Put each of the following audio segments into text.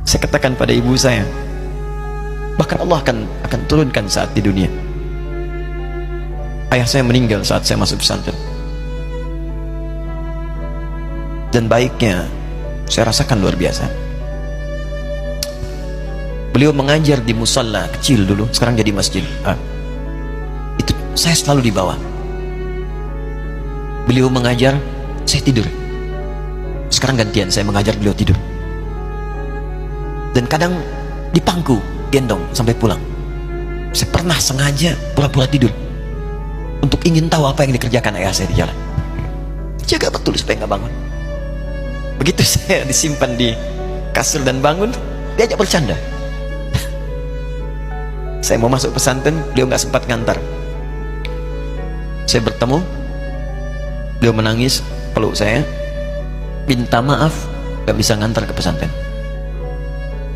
Saya katakan pada ibu saya, bahkan Allah akan turunkan saat di dunia. Ayah saya meninggal saat saya masuk pesantren, dan baiknya saya rasakan luar biasa. Beliau mengajar di musalla kecil dulu, sekarang jadi masjid. Itu saya selalu di bawah. Beliau mengajar, saya tidur. Sekarang gantian, saya mengajar, beliau tidur. Dan kadang di pangku, gendong sampai pulang. Saya pernah sengaja pura-pura tidur untuk ingin tahu apa yang dikerjakan ayah saya di jalan. Jaga betul supaya nggak bangun. Begitu saya disimpan di kasur dan bangun, diajak bercanda. Saya mau masuk pesantren, beliau nggak sempat ngantar. Saya bertemu, beliau menangis, peluk saya, minta maaf gak bisa ngantar ke pesantren.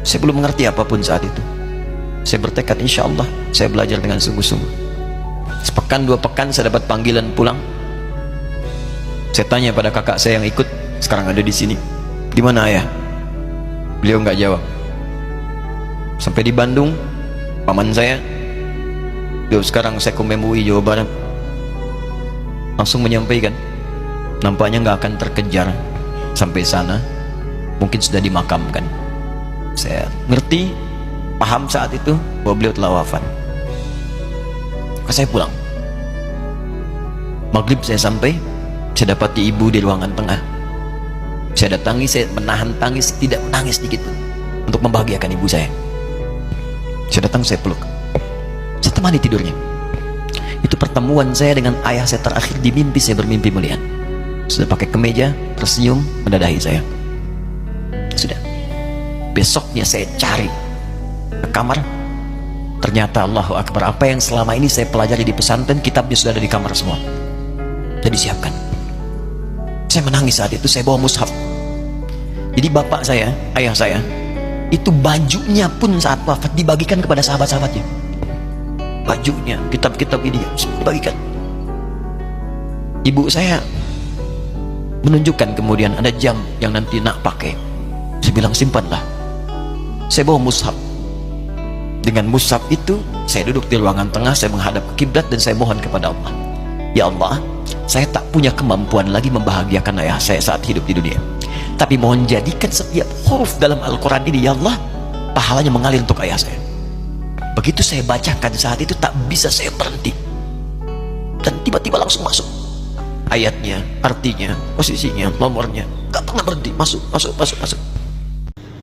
Saya belum mengerti apapun saat itu. Saya bertekad, insya Allah saya belajar dengan sungguh-sungguh. Sepekan 2 pekan saya dapat panggilan pulang. Saya tanya pada kakak saya yang ikut, sekarang ada di sini, di mana ayah? Beliau nggak jawab. Sampai di Bandung, paman saya, beliau sekarang Sekom MUI Jawa Barat, langsung menyampaikan, nampaknya nggak akan terkejar sampai sana, mungkin sudah dimakamkan. Saya ngerti, paham saat itu bahwa beliau telah wafat. Maka saya pulang. Maghrib saya sampai, saya dapati ibu di ruangan tengah. Saya datangi, saya menahan tangis, tidak menangis sedikit pun, untuk membahagiakan ibu saya. Saya datang, saya peluk, saya temani tidurnya. Itu pertemuan saya dengan ayah saya terakhir di mimpi. Saya bermimpi melihat sudah pakai kemeja, tersenyum, mendadahi saya. Sudah. Besoknya saya cari ke kamar, ternyata Allahu Akbar, apa yang selama ini saya pelajari di pesantren, kitabnya sudah ada di kamar semua, sudah disiapkan. Saya menangis saat itu. Saya bawa mushaf. Jadi bapak saya, ayah saya, itu bajunya pun saat wafat dibagikan kepada sahabat-sahabatnya. Bajunya, kitab-kitab ini semua dibagikan. Ibu saya menunjukkan kemudian ada jam yang nanti nak pakai. Saya bilang, simpanlah. Saya bawa mushaf. Dengan mushaf itu saya duduk di ruangan tengah, saya menghadap ke kiblat dan saya mohon kepada Allah, ya Allah, saya tak punya kemampuan lagi membahagiakan ayah saya saat hidup di dunia, tapi mohon jadikan setiap huruf dalam Al-Quran ini, ya Allah, pahalanya mengalir untuk ayah saya. Begitu saya bacakan saat itu, tak bisa saya berhenti, dan tiba-tiba langsung masuk ayatnya, artinya, posisinya, nomornya, gak pernah berhenti, masuk.